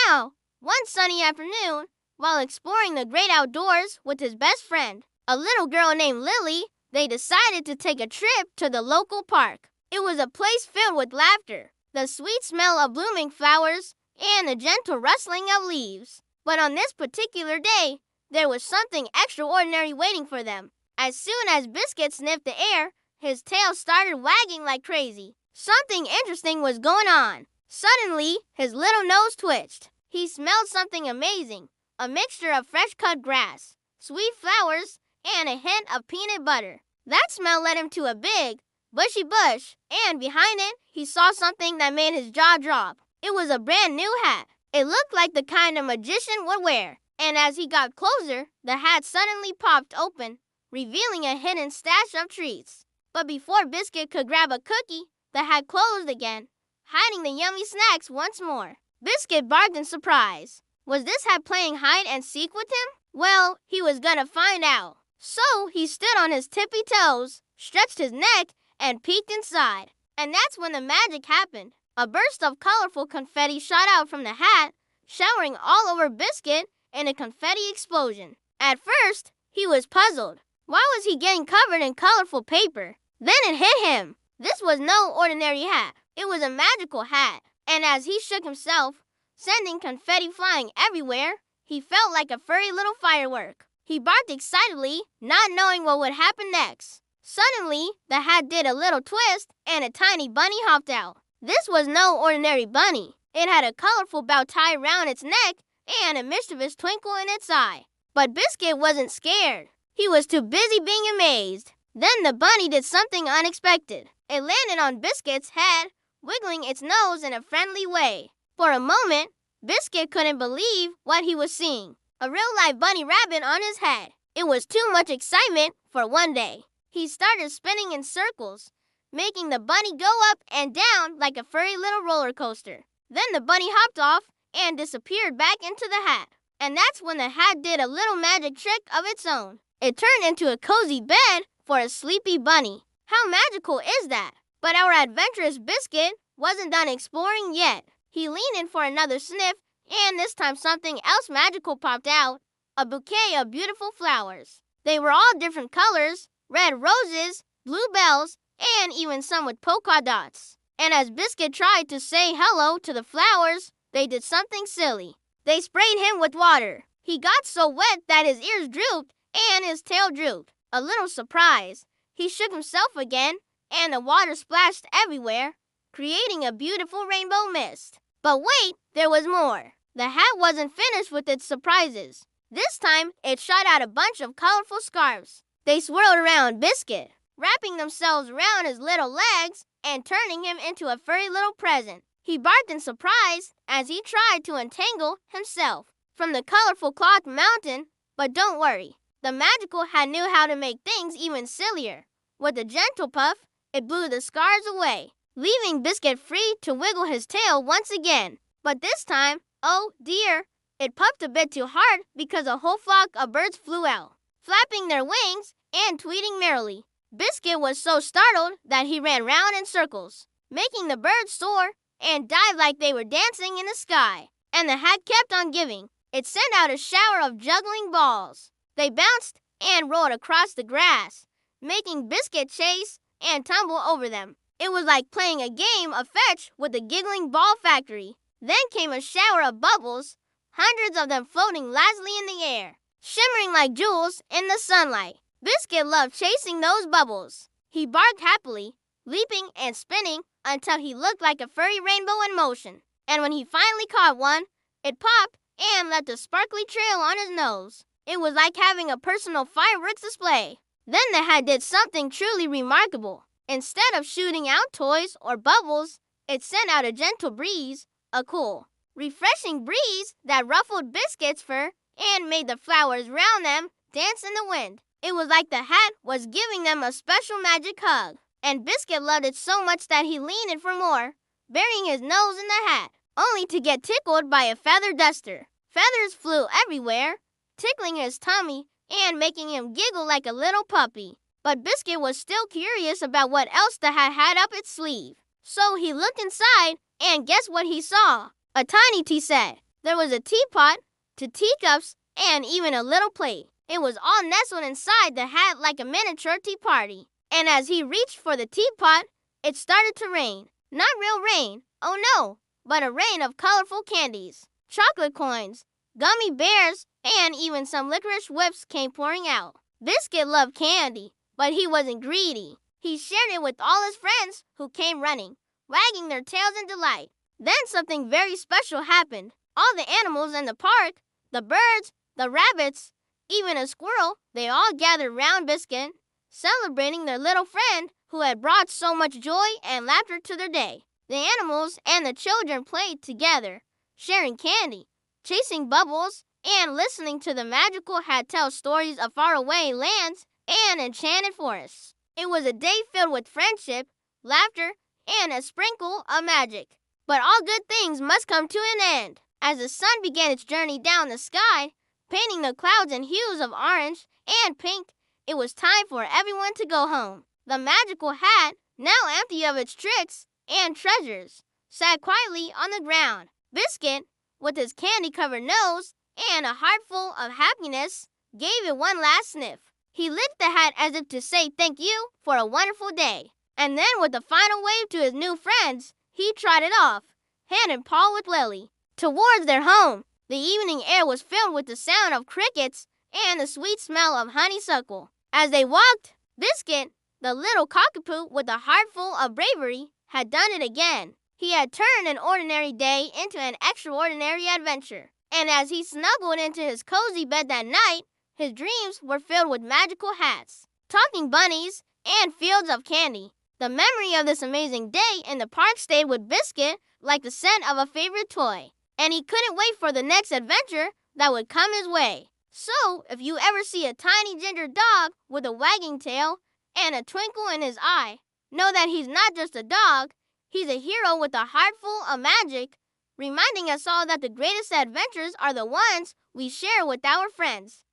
Now, one sunny afternoon, while exploring the great outdoors with his best friend, a little girl named Lily, they decided to take a trip to the local park. It was a place filled with laughter, the sweet smell of blooming flowers, and the gentle rustling of leaves. But on this particular day, there was something extraordinary waiting for them. As soon as Biscuit sniffed the air, his tail started wagging like crazy. Something interesting was going on. Suddenly, his little nose twitched. He smelled something amazing, a mixture of fresh-cut grass, sweet flowers, and a hint of peanut butter. That smell led him to a big, bushy bush, and behind it, he saw something that made his jaw drop. It was a brand new hat. It looked like the kind a magician would wear. And as he got closer, the hat suddenly popped open, revealing a hidden stash of treats. But before Biscuit could grab a cookie, the hat closed again, hiding the yummy snacks once more. Biscuit barked in surprise. Was this hat playing hide and seek with him? Well, he was gonna find out. So he stood on his tippy toes, stretched his neck, and peeked inside. And that's when the magic happened. A burst of colorful confetti shot out from the hat, showering all over Biscuit in a confetti explosion. At first, he was puzzled. Why was he getting covered in colorful paper? Then it hit him. This was no ordinary hat. It was a magical hat. And as he shook himself, sending confetti flying everywhere, he felt like a furry little firework. He barked excitedly, not knowing what would happen next. Suddenly, the hat did a little twist, and a tiny bunny hopped out. This was no ordinary bunny. It had a colorful bow tied around its neck and a mischievous twinkle in its eye. But Biscuit wasn't scared. He was too busy being amazed. Then the bunny did something unexpected. It landed on Biscuit's head, wiggling its nose in a friendly way. For a moment, Biscuit couldn't believe what he was seeing. A real-life bunny rabbit on his head. It was too much excitement for one day. He started spinning in circles, making the bunny go up and down like a furry little roller coaster. Then the bunny hopped off and disappeared back into the hat. And that's when the hat did a little magic trick of its own. It turned into a cozy bed for a sleepy bunny. How magical is that? But our adventurous Biscuit wasn't done exploring yet. He leaned in for another sniff, and this time something else magical popped out. A bouquet of beautiful flowers. They were all different colors, red roses, bluebells, and even some with polka dots. And as Biscuit tried to say hello to the flowers, they did something silly. They sprayed him with water. He got so wet that his ears drooped and his tail drooped. A little surprised, he shook himself again, and the water splashed everywhere, creating a beautiful rainbow mist. But wait, there was more. The hat wasn't finished with its surprises. This time, it shot out a bunch of colorful scarves. They swirled around Biscuit, wrapping themselves around his little legs and turning him into a furry little present. He barked in surprise as he tried to untangle himself from the colorful cloth mountain. But don't worry, the magical hat knew how to make things even sillier. With a gentle puff, it blew the scarves away, leaving Biscuit free to wiggle his tail once again. But this time, oh dear, it puffed a bit too hard because a whole flock of birds flew out, flapping their wings and tweeting merrily. Biscuit was so startled that he ran round in circles, making the birds soar and dive like they were dancing in the sky. And the hat kept on giving. It sent out a shower of juggling balls. They bounced and rolled across the grass, making Biscuit chase and tumble over them. It was like playing a game of fetch with the giggling ball factory. Then came a shower of bubbles, hundreds of them floating lazily in the air, shimmering like jewels in the sunlight. Biscuit loved chasing those bubbles. He barked happily, leaping and spinning until he looked like a furry rainbow in motion. And when he finally caught one, it popped and left a sparkly trail on his nose. It was like having a personal fireworks display. Then the hat did something truly remarkable. Instead of shooting out toys or bubbles, it sent out a gentle breeze, a cool, refreshing breeze that ruffled Biscuit's fur and made the flowers round them dance in the wind. It was like the hat was giving them a special magic hug. And Biscuit loved it so much that he leaned in for more, burying his nose in the hat, only to get tickled by a feather duster. Feathers flew everywhere, tickling his tummy and making him giggle like a little puppy. But Biscuit was still curious about what else the hat had up its sleeve. So he looked inside, and guess what he saw? A tiny tea set. There was a teapot, two teacups, and even a little plate. It was all nestled inside the hat like a miniature tea party. And as he reached for the teapot, it started to rain. Not real rain, oh no, but a rain of colorful candies, chocolate coins, gummy bears, and even some licorice whips came pouring out. Biscuit loved candy, but he wasn't greedy. He shared it with all his friends who came running, wagging their tails in delight. Then something very special happened. All the animals in the park, the birds, the rabbits, even a squirrel, they all gathered round Biscuit, celebrating their little friend who had brought so much joy and laughter to their day. The animals and the children played together, sharing candy, chasing bubbles, and listening to the magical hat tell stories of faraway lands and enchanted forests. It was a day filled with friendship, laughter, and a sprinkle of magic. But all good things must come to an end. As the sun began its journey down the sky, painting the clouds in hues of orange and pink, it was time for everyone to go home. The magical hat, now empty of its tricks and treasures, sat quietly on the ground. Biscuit, with his candy-covered nose and a heart full of happiness, gave it one last sniff. He lifted the hat as if to say thank you for a wonderful day. And then with a final wave to his new friends, he trotted off, hand in paw with Lily, towards their home. The evening air was filled with the sound of crickets and the sweet smell of honeysuckle. As they walked, Biscuit, the little cockapoo with a heart full of bravery, had done it again. He had turned an ordinary day into an extraordinary adventure. And as he snuggled into his cozy bed that night, his dreams were filled with magical hats, talking bunnies, and fields of candy. The memory of this amazing day in the park stayed with Biscuit like the scent of a favorite toy. And he couldn't wait for the next adventure that would come his way. So, if you ever see a tiny ginger dog with a wagging tail and a twinkle in his eye, know that he's not just a dog, he's a hero with a heart full of magic, reminding us all that the greatest adventures are the ones we share with our friends.